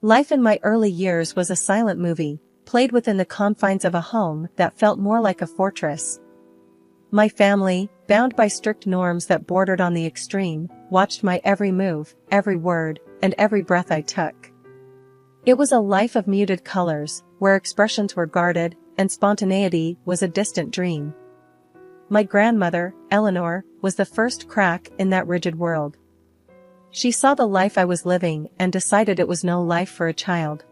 Life in my early years was a silent movie, played within the confines of a home that felt more like a fortress. My family, bound by strict norms that bordered on the extreme, watched my every move, every word, and every breath I took. It was a life of muted colors, where expressions were guarded, and spontaneity was a distant dream. My grandmother, Eleanor, was the first crack in that rigid world. She saw the life I was living and decided it was no life for a child.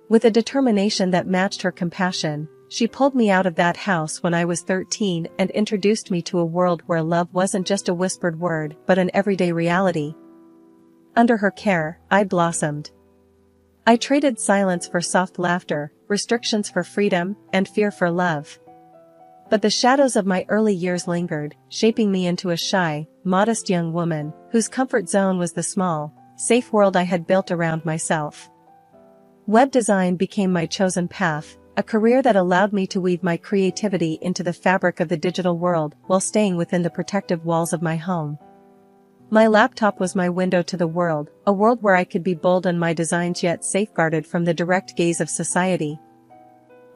With a determination that matched her compassion, she pulled me out of that house when I was 13 and introduced me to a world where love wasn't just a whispered word but an everyday reality. Under her care, I blossomed. I traded silence for soft laughter, restrictions for freedom, and fear for love. But the shadows of my early years lingered, shaping me into a shy, modest young woman, whose comfort zone was the small, safe world I had built around myself. Web design became my chosen path, a career that allowed me to weave my creativity into the fabric of the digital world while staying within the protective walls of my home. My laptop was my window to the world, a world where I could be bold in my designs yet safeguarded from the direct gaze of society.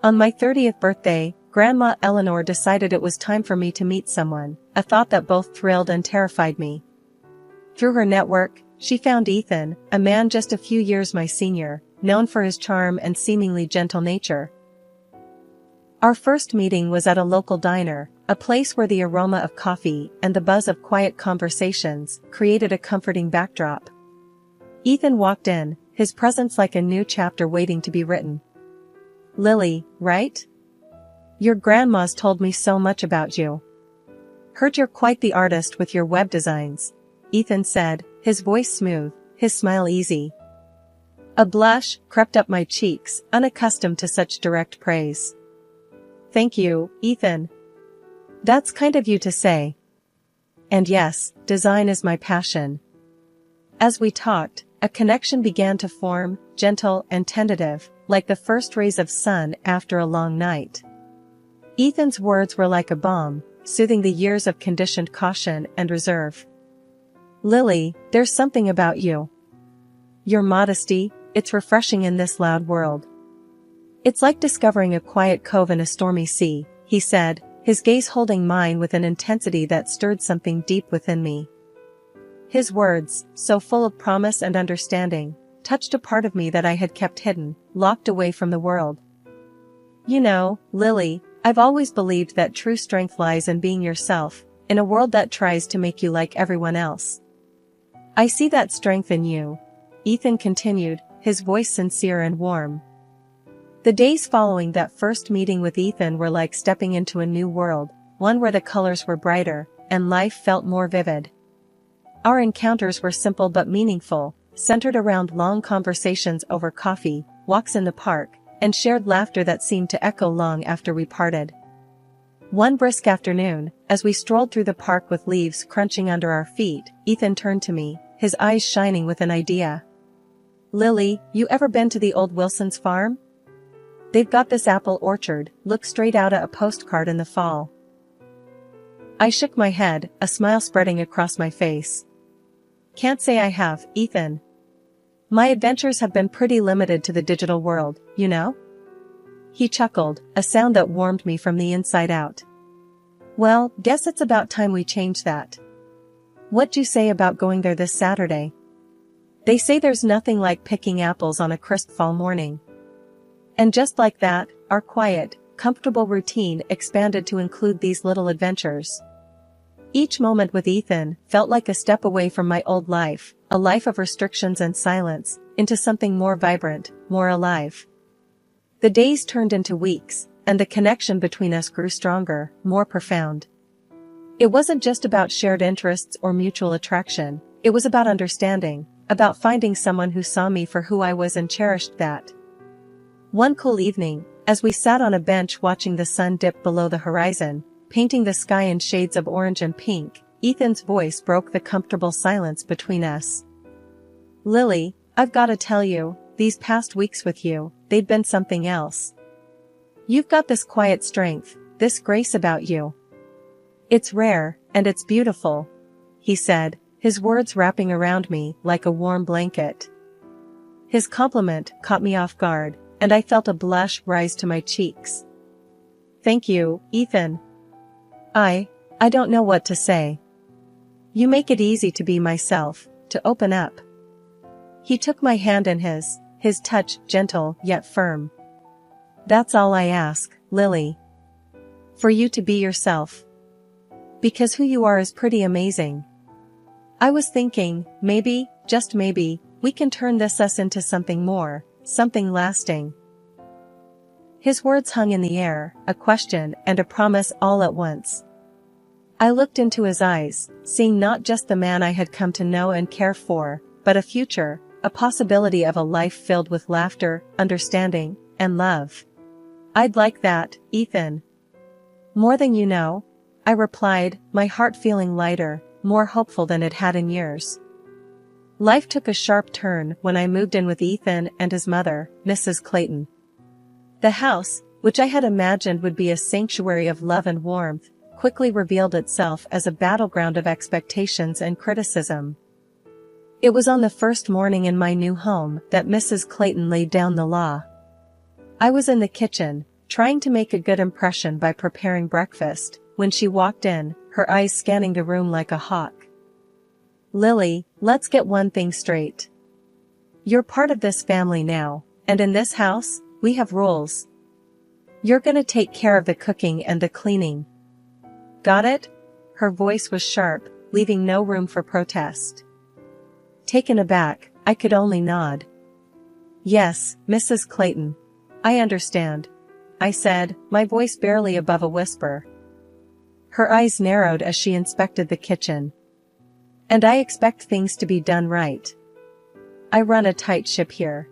On my 30th birthday, Grandma Eleanor decided it was time for me to meet someone, a thought that both thrilled and terrified me. Through her network, she found Ethan, a man just a few years my senior, known for his charm and seemingly gentle nature. Our first meeting was at a local diner, a place where the aroma of coffee and the buzz of quiet conversations created a comforting backdrop. Ethan walked in, his presence like a new chapter waiting to be written. "Lily, right? Your grandma's told me so much about you. Heard you're quite the artist with your web designs," Ethan said, his voice smooth, his smile easy. A blush crept up my cheeks, unaccustomed to such direct praise. "Thank you, Ethan. That's kind of you to say. And yes, design is my passion." As we talked, a connection began to form, gentle and tentative, like the first rays of sun after a long night. Ethan's words were like a balm, soothing the years of conditioned caution and reserve. "Lily, there's something about you. Your modesty, it's refreshing in this loud world. It's like discovering a quiet cove in a stormy sea," he said, his gaze holding mine with an intensity that stirred something deep within me. His words, so full of promise and understanding, touched a part of me that I had kept hidden, locked away from the world. "You know, Lily, I've always believed that true strength lies in being yourself, in a world that tries to make you like everyone else. I see that strength in you," Ethan continued, his voice sincere and warm. The days following that first meeting with Ethan were like stepping into a new world, one where the colors were brighter, and life felt more vivid. Our encounters were simple but meaningful, centered around long conversations over coffee, walks in the park, and shared laughter that seemed to echo long after we parted. One brisk afternoon, as we strolled through the park with leaves crunching under our feet, Ethan turned to me, his eyes shining with an idea. "Lily, you ever been to the old Wilson's farm? They've got this apple orchard, look straight out at a postcard in the fall." I shook my head, a smile spreading across my face. "Can't say I have, Ethan. My adventures have been pretty limited to the digital world, you know?" He chuckled, a sound that warmed me from the inside out. "Well, guess it's about time we change that. What'd you say about going there this Saturday? They say there's nothing like picking apples on a crisp fall morning." And just like that, our quiet, comfortable routine expanded to include these little adventures. Each moment with Ethan felt like a step away from my old life, a life of restrictions and silence, into something more vibrant, more alive. The days turned into weeks, and the connection between us grew stronger, more profound. It wasn't just about shared interests or mutual attraction, it was about understanding, about finding someone who saw me for who I was and cherished that. One cool evening, as we sat on a bench watching the sun dip below the horizon, painting the sky in shades of orange and pink, Ethan's voice broke the comfortable silence between us. "Lily, I've gotta tell you, these past weeks with you, they've been something else. You've got this quiet strength, this grace about you. It's rare, and it's beautiful," he said, his words wrapping around me like a warm blanket. His compliment caught me off guard, and I felt a blush rise to my cheeks. Thank you, Ethan. I don't know what to say. You make it easy to be myself, to open up. He took my hand in his touch gentle yet firm. That's all I ask, Lily. For you to be yourself. Because who you are is pretty amazing. I was thinking, maybe, just maybe, we can turn us into something more, something lasting. His words hung in the air, a question and a promise all at once. I looked into his eyes, seeing not just the man I had come to know and care for, but a future, a possibility of a life filled with laughter, understanding, and love. I'd like that, Ethan. More than you know, I replied, my heart feeling lighter, more hopeful than it had in years. Life took a sharp turn when I moved in with Ethan and his mother, Mrs. Clayton. The house, which I had imagined would be a sanctuary of love and warmth, quickly revealed itself as a battleground of expectations and criticism. It was on the first morning in my new home that Mrs. Clayton laid down the law. I was in the kitchen, trying to make a good impression by preparing breakfast, when she walked in, her eyes scanning the room like a hawk. Lily, let's get one thing straight. You're part of this family now, and in this house, we have rules. You're gonna take care of the cooking and the cleaning. Got it? Her voice was sharp, leaving no room for protest. Taken aback, I could only nod. Yes, Mrs. Clayton. I understand, I said, my voice barely above a whisper. Her eyes narrowed as she inspected the kitchen. And I expect things to be done right. I run a tight ship here.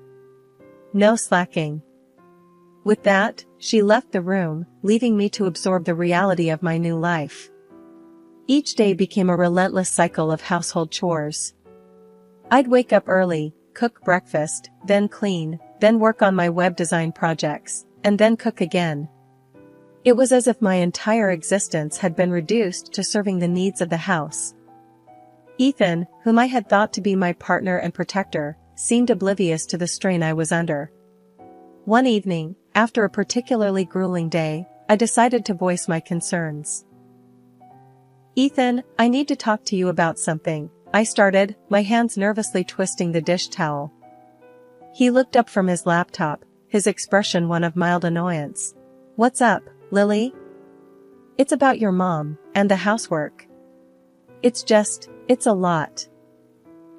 No slacking. With that, she left the room, leaving me to absorb the reality of my new life. Each day became a relentless cycle of household chores. I'd wake up early, cook breakfast, then clean, then work on my web design projects, and then cook again. It was as if my entire existence had been reduced to serving the needs of the house. Ethan, whom I had thought to be my partner and protector, seemed oblivious to the strain I was under. One evening, after a particularly grueling day, I decided to voice my concerns. Ethan, I need to talk to you about something, I started, my hands nervously twisting the dish towel. He looked up from his laptop, his expression one of mild annoyance. What's up, Lily? It's about your mom, and the housework. It's a lot.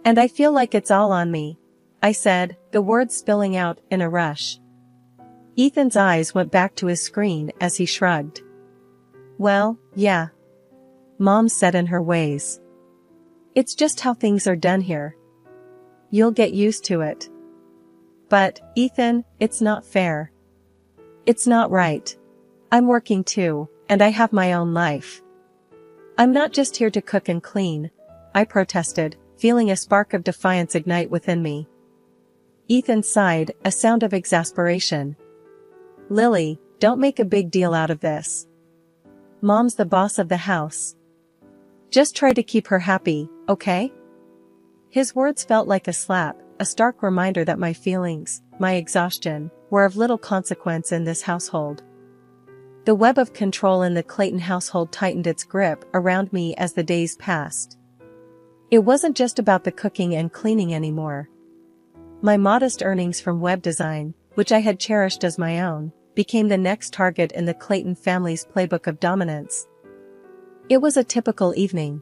And I feel like it's all on me, I said, the words spilling out in a rush. Ethan's eyes went back to his screen as he shrugged. Well, yeah. Mom's set in her ways. It's just how things are done here. You'll get used to it. But, Ethan, it's not fair. It's not right. I'm working too, and I have my own life. I'm not just here to cook and clean, I protested, feeling a spark of defiance ignite within me. Ethan sighed, a sound of exasperation. Lily, don't make a big deal out of this. Mom's the boss of the house. Just try to keep her happy, okay? His words felt like a slap, a stark reminder that my feelings, my exhaustion, were of little consequence in this household. The web of control in the Clayton household tightened its grip around me as the days passed. It wasn't just about the cooking and cleaning anymore. My modest earnings from web design, which I had cherished as my own, became the next target in the Clayton family's playbook of dominance. It was a typical evening.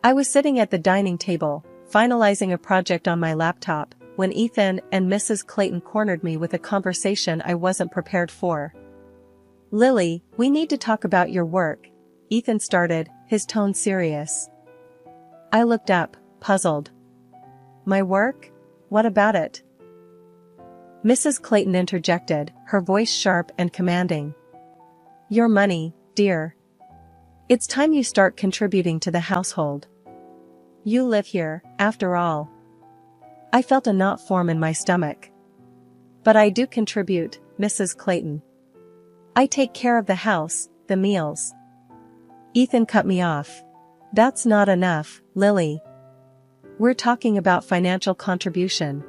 I was sitting at the dining table, finalizing a project on my laptop, when Ethan and Mrs. Clayton cornered me with a conversation I wasn't prepared for. Lily, we need to talk about your work, Ethan started, his tone serious. I looked up, puzzled. My work? What about it? Mrs. Clayton interjected, her voice sharp and commanding. Your money, dear. It's time you start contributing to the household. You live here, after all. I felt a knot form in my stomach. But I do contribute, Mrs. Clayton. I take care of the house, the meals. Ethan cut me off. That's not enough, Lily. We're talking about financial contribution.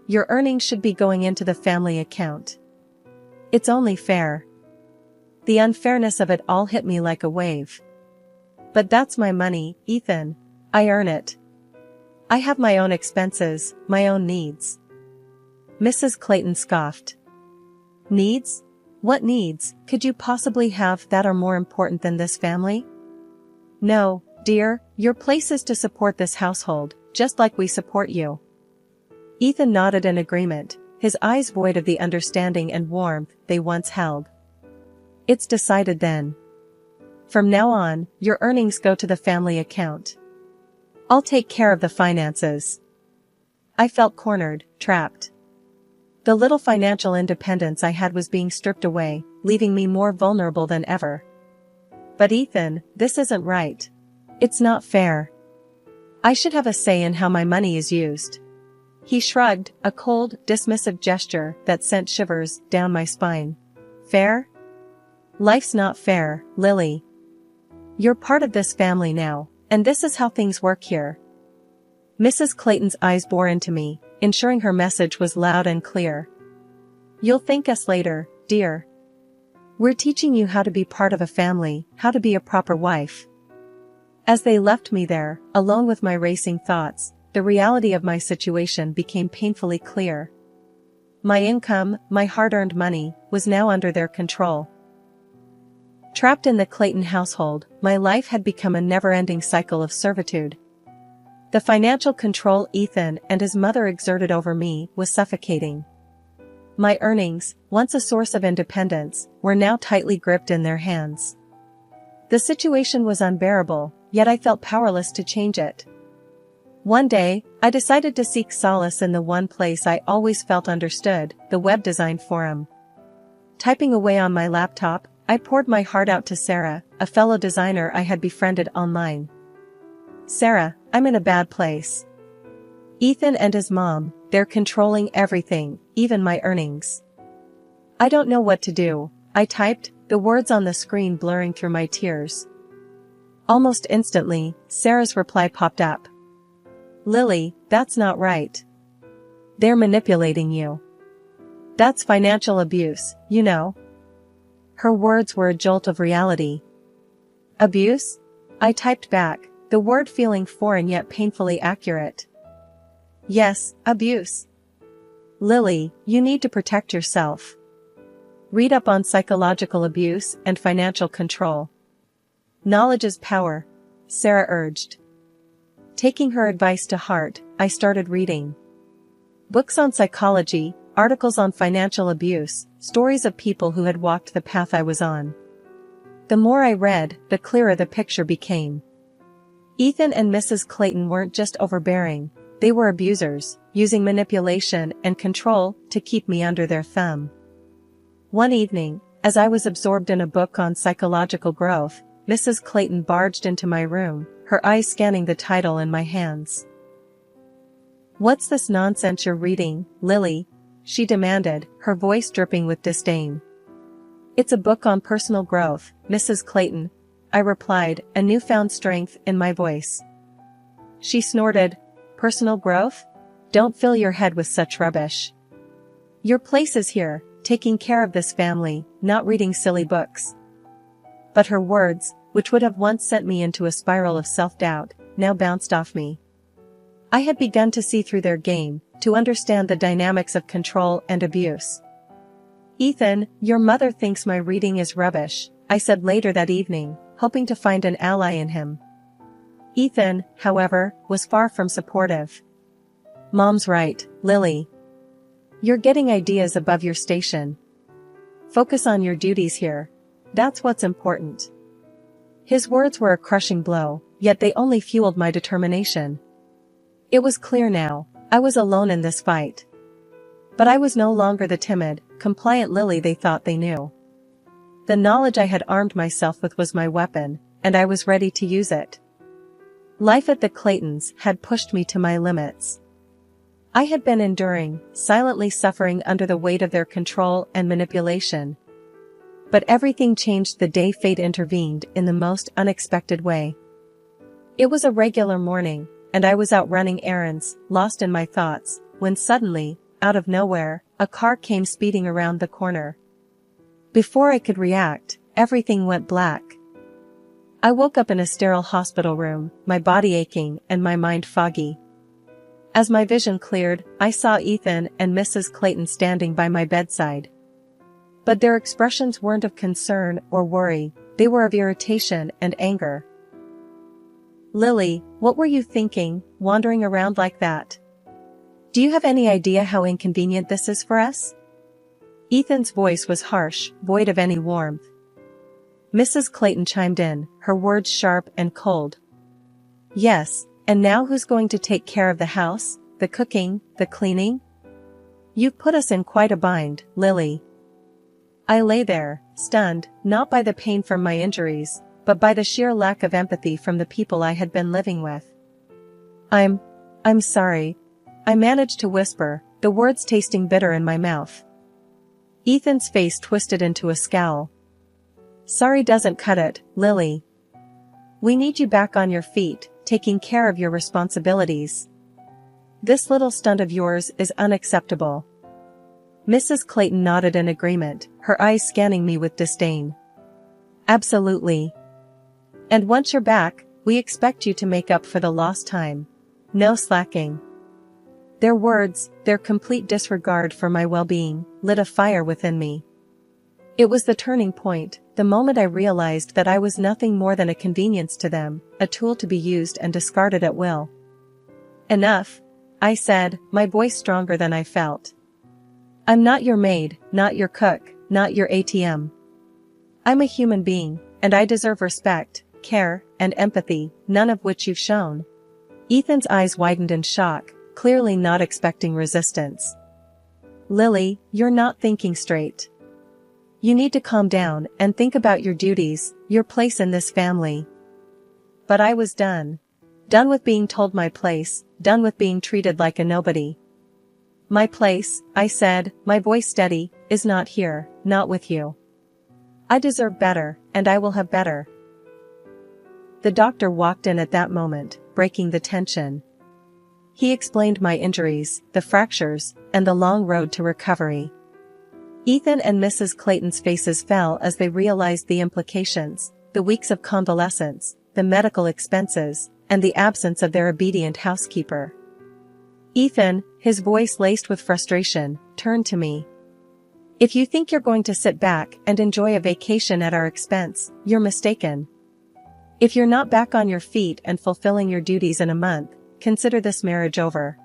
your earnings should be going into the family account. It's only fair. The unfairness of it all hit me like a wave. But that's my money, Ethan. I earn it. I have my own expenses, my own needs. Mrs. Clayton scoffed. Needs? What needs could you possibly have that are more important than this family? No, dear, your place is to support this household, just like we support you. Ethan nodded in agreement, his eyes void of the understanding and warmth they once held. It's decided then. From now on, your earnings go to the family account. I'll take care of the finances. I felt cornered, trapped. The little financial independence I had was being stripped away, leaving me more vulnerable than ever. But Ethan, this isn't right. It's not fair. I should have a say in how my money is used. He shrugged, a cold, dismissive gesture that sent shivers down my spine. Fair? Life's not fair, Lily. You're part of this family now, and this is how things work here. Mrs. Clayton's eyes bore into me, ensuring her message was loud and clear. You'll thank us later, dear. We're teaching you how to be part of a family, how to be a proper wife. As they left me there, alone with my racing thoughts, the reality of my situation became painfully clear. My income, my hard-earned money, was now under their control. Trapped in the Clayton household, my life had become a never-ending cycle of servitude. The financial control Ethan and his mother exerted over me was suffocating. My earnings, once a source of independence, were now tightly gripped in their hands. The situation was unbearable, yet I felt powerless to change it. One day, I decided to seek solace in the one place I always felt understood, the web design forum. Typing away on my laptop, I poured my heart out to Sarah, a fellow designer I had befriended online. Sarah, I'm in a bad place. Ethan and his mom, they're controlling everything, even my earnings. I don't know what to do, I typed, the words on the screen blurring through my tears. Almost instantly, Sarah's reply popped up. Lily, that's not right. They're manipulating you. That's financial abuse, you know. Her words were a jolt of reality. Abuse? I typed back, the word feeling foreign yet painfully accurate. Yes, abuse. Lily, you need to protect yourself. Read up on psychological abuse and financial control. Knowledge is power, Sarah urged. Taking her advice to heart, I started reading. Books on psychology, articles on financial abuse, stories of people who had walked the path I was on. The more I read, the clearer the picture became. Ethan and Mrs. Clayton weren't just overbearing, they were abusers, using manipulation and control to keep me under their thumb. One evening, as I was absorbed in a book on psychological growth, Mrs. Clayton barged into my room, her eyes scanning the title in my hands. What's this nonsense you're reading, Lily? She demanded, her voice dripping with disdain. It's a book on personal growth, Mrs. Clayton, I replied, a newfound strength in my voice. She snorted, personal growth? Don't fill your head with such rubbish. Your place is here, taking care of this family, not reading silly books. But her words, which would have once sent me into a spiral of self-doubt, now bounced off me. I had begun to see through their game, to understand the dynamics of control and abuse. Ethan, your mother thinks my reading is rubbish, I said later that evening, hoping to find an ally in him. Ethan, however, was far from supportive. Mom's right, Lily. You're getting ideas above your station. Focus on your duties here. That's what's important. His words were a crushing blow, yet they only fueled my determination. It was clear now, I was alone in this fight. But I was no longer the timid, compliant Lily they thought they knew. The knowledge I had armed myself with was my weapon, and I was ready to use it. Life at the Claytons had pushed me to my limits. I had been enduring, silently suffering under the weight of their control and manipulation. But everything changed the day fate intervened in the most unexpected way. It was a regular morning, and I was out running errands, lost in my thoughts, when suddenly, out of nowhere, a car came speeding around the corner. Before I could react, everything went black. I woke up in a sterile hospital room, my body aching and my mind foggy. As my vision cleared, I saw Ethan and Mrs. Clayton standing by my bedside. But their expressions weren't of concern or worry, they were of irritation and anger. "Lily, what were you thinking, wandering around like that? Do you have any idea how inconvenient this is for us?" Ethan's voice was harsh, void of any warmth. Mrs. Clayton chimed in, her words sharp and cold. "Yes, and now who's going to take care of the house, the cooking, the cleaning? You've put us in quite a bind, Lily." I lay there, stunned, not by the pain from my injuries, but by the sheer lack of empathy from the people I had been living with. I'm sorry," I managed to whisper, the words tasting bitter in my mouth. Ethan's face twisted into a scowl. "Sorry doesn't cut it, Lily. We need you back on your feet, taking care of your responsibilities. This little stunt of yours is unacceptable." Mrs. Clayton nodded in agreement, her eyes scanning me with disdain. "Absolutely. And once you're back, we expect you to make up for the lost time. No slacking." Their words, their complete disregard for my well-being, lit a fire within me. It was the turning point, the moment I realized that I was nothing more than a convenience to them, a tool to be used and discarded at will. "Enough," I said, my voice stronger than I felt. "I'm not your maid, not your cook, not your ATM. I'm a human being, and I deserve respect, care, and empathy, none of which you've shown." Ethan's eyes widened in shock, clearly not expecting resistance. "Lily, you're not thinking straight. You need to calm down and think about your duties, your place in this family." But I was done. Done with being told my place, done with being treated like a nobody. "My place," I said, my voice steady, "is not here, not with you. I deserve better, and I will have better." The doctor walked in at that moment, breaking the tension. He explained my injuries, the fractures, and the long road to recovery. Ethan and Mrs. Clayton's faces fell as they realized the implications, the weeks of convalescence, the medical expenses, and the absence of their obedient housekeeper. Ethan, his voice laced with frustration, turned to me. "If you think you're going to sit back and enjoy a vacation at our expense, you're mistaken. If you're not back on your feet and fulfilling your duties in a month, consider this marriage over."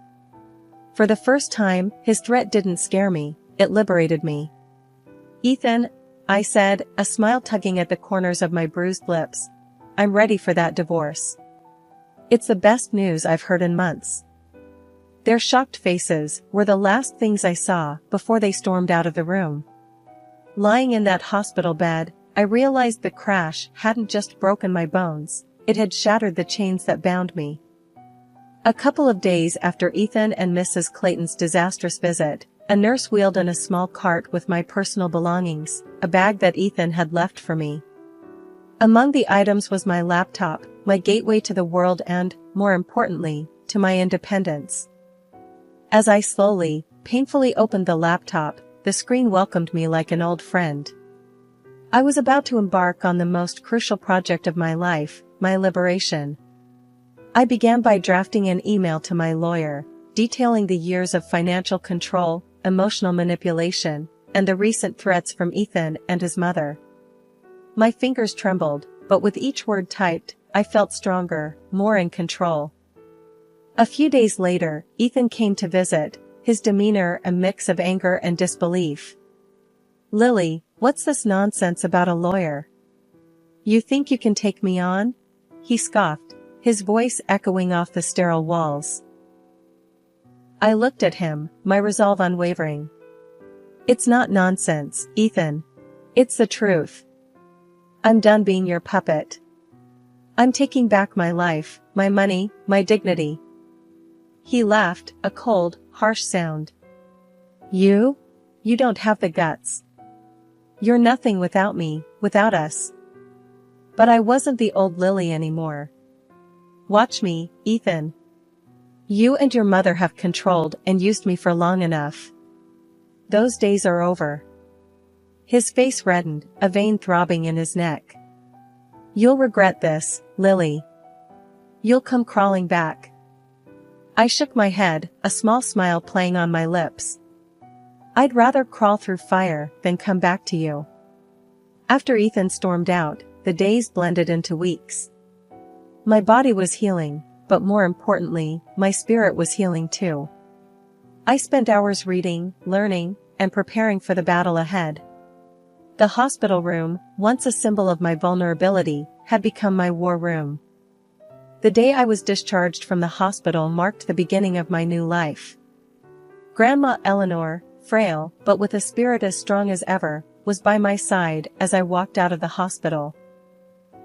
For the first time, his threat didn't scare me, it liberated me. "Ethan," I said, a smile tugging at the corners of my bruised lips, "I'm ready for that divorce. It's the best news I've heard in months." Their shocked faces were the last things I saw before they stormed out of the room. Lying in that hospital bed, I realized the crash hadn't just broken my bones, it had shattered the chains that bound me. A couple of days after Ethan and Mrs. Clayton's disastrous visit, a nurse wheeled in a small cart with my personal belongings, a bag that Ethan had left for me. Among the items was my laptop, my gateway to the world and, more importantly, to my independence. As I slowly, painfully opened the laptop, the screen welcomed me like an old friend. I was about to embark on the most crucial project of my life, my liberation. I began by drafting an email to my lawyer, detailing the years of financial control, emotional manipulation, and the recent threats from Ethan and his mother. My fingers trembled, but with each word typed, I felt stronger, more in control. A few days later, Ethan came to visit, his demeanor a mix of anger and disbelief. "Lily, what's this nonsense about a lawyer? You think you can take me on?" he scoffed, his voice echoing off the sterile walls. I looked at him, my resolve unwavering. "It's not nonsense, Ethan. It's the truth. I'm done being your puppet. I'm taking back my life, my money, my dignity." He laughed, a cold, harsh sound. You don't have the guts. You're nothing without me, without us." But I wasn't the old Lily anymore. "Watch me, Ethan. You and your mother have controlled and used me for long enough. Those days are over. His face reddened, a vein throbbing in his neck. You'll regret this, Lily. You'll come crawling back. I shook my head, a small smile playing on my lips. I'd rather crawl through fire than come back to you. After Ethan stormed out, the days blended into weeks. My body was healing, but more importantly, my spirit was healing too. I spent hours reading, learning, and preparing for the battle ahead. The hospital room, once a symbol of my vulnerability, had become my war room. The day I was discharged from the hospital marked the beginning of my new life. Grandma Eleanor, frail, but with a spirit as strong as ever, was by my side as I walked out of the hospital.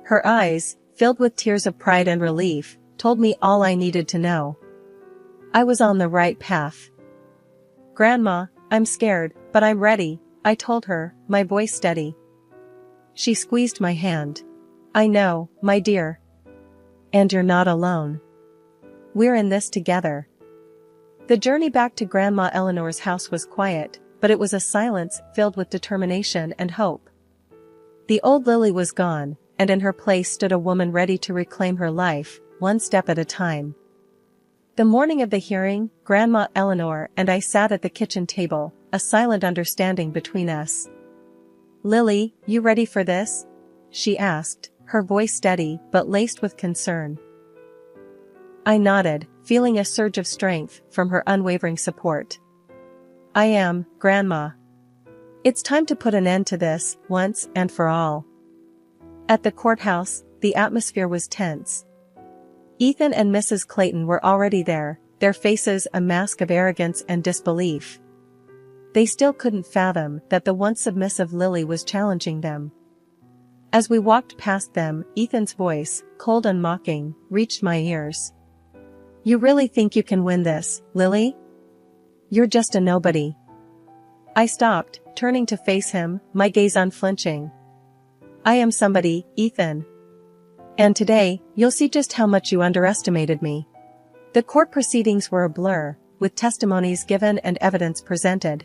Her eyes, filled with tears of pride and relief, told me all I needed to know. I was on the right path. Grandma, I'm scared, but I'm ready, I told her, my voice steady. She squeezed my hand. I know, my dear. And you're not alone. We're in this together. The journey back to Grandma Eleanor's house was quiet, but it was a silence filled with determination and hope. The old Lily was gone, and in her place stood a woman ready to reclaim her life, one step at a time. The morning of the hearing, Grandma Eleanor and I sat at the kitchen table, a silent understanding between us. Lily, you ready for this? She asked, her voice steady but laced with concern. I nodded, feeling a surge of strength from her unwavering support. I am, Grandma. It's time to put an end to this, once and for all. At the courthouse, the atmosphere was tense. Ethan and Mrs. Clayton were already there, their faces a mask of arrogance and disbelief. They still couldn't fathom that the once submissive Lily was challenging them. As we walked past them, Ethan's voice, cold and mocking, reached my ears. You really think you can win this, Lily? You're just a nobody. I stopped, turning to face him, my gaze unflinching. I am somebody, Ethan. And today, you'll see just how much you underestimated me. The court proceedings were a blur, with testimonies given and evidence presented.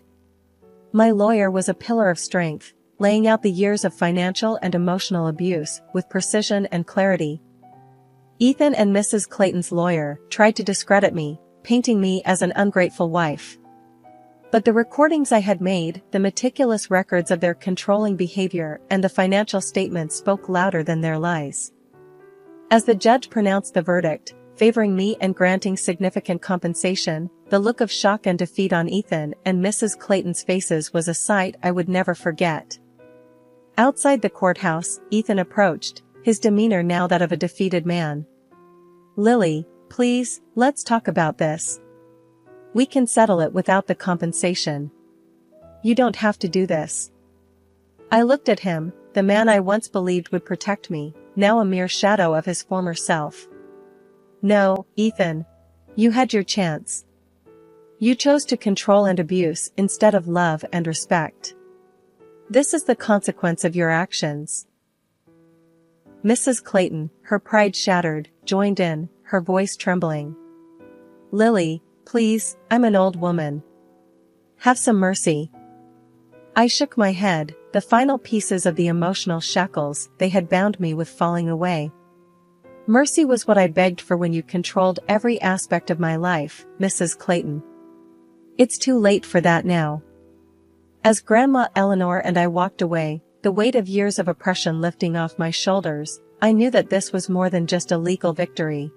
My lawyer was a pillar of strength, laying out the years of financial and emotional abuse with precision and clarity. Ethan and Mrs. Clayton's lawyer tried to discredit me, painting me as an ungrateful wife. But the recordings I had made, the meticulous records of their controlling behavior, and the financial statements spoke louder than their lies. As the judge pronounced the verdict, favoring me and granting significant compensation, the look of shock and defeat on Ethan and Mrs. Clayton's faces was a sight I would never forget. Outside the courthouse, Ethan approached, his demeanor now that of a defeated man. Lily, please, let's talk about this. We can settle it without the compensation. You don't have to do this. I looked at him, the man I once believed would protect me, now a mere shadow of his former self. No, Ethan. You had your chance. You chose to control and abuse instead of love and respect. This is the consequence of your actions. Mrs. Clayton, her pride shattered, joined in, her voice trembling. Lily, please, I'm an old woman. Have some mercy. I shook my head, the final pieces of the emotional shackles they had bound me with falling away. Mercy was what I begged for when you controlled every aspect of my life, Mrs. Clayton. It's too late for that now. As Grandma Eleanor and I walked away, the weight of years of oppression lifting off my shoulders, I knew that this was more than just a legal victory.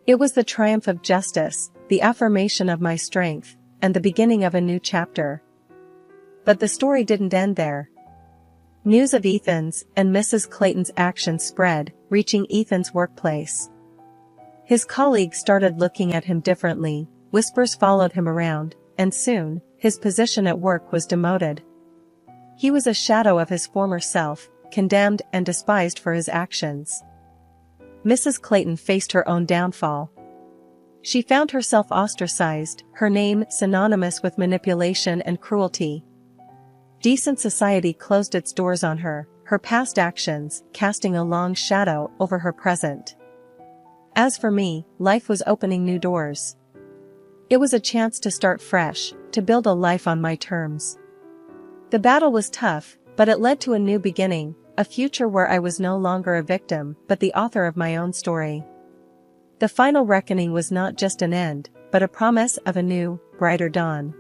It was the triumph of justice, the affirmation of my strength, and the beginning of a new chapter. But the story didn't end there. News of Ethan's and Mrs. Clayton's actions spread, reaching Ethan's workplace. His colleagues started looking at him differently, whispers followed him around, and soon, his position at work was demoted. He was a shadow of his former self, condemned and despised for his actions. Mrs. Clayton faced her own downfall. She found herself ostracized, her name synonymous with manipulation and cruelty. Decent society closed its doors on her, her past actions casting a long shadow over her present. As for me, life was opening new doors. It was a chance to start fresh, to build a life on my terms. The battle was tough, but it led to a new beginning, a future where I was no longer a victim, but the author of my own story. The final reckoning was not just an end, but a promise of a new, brighter dawn.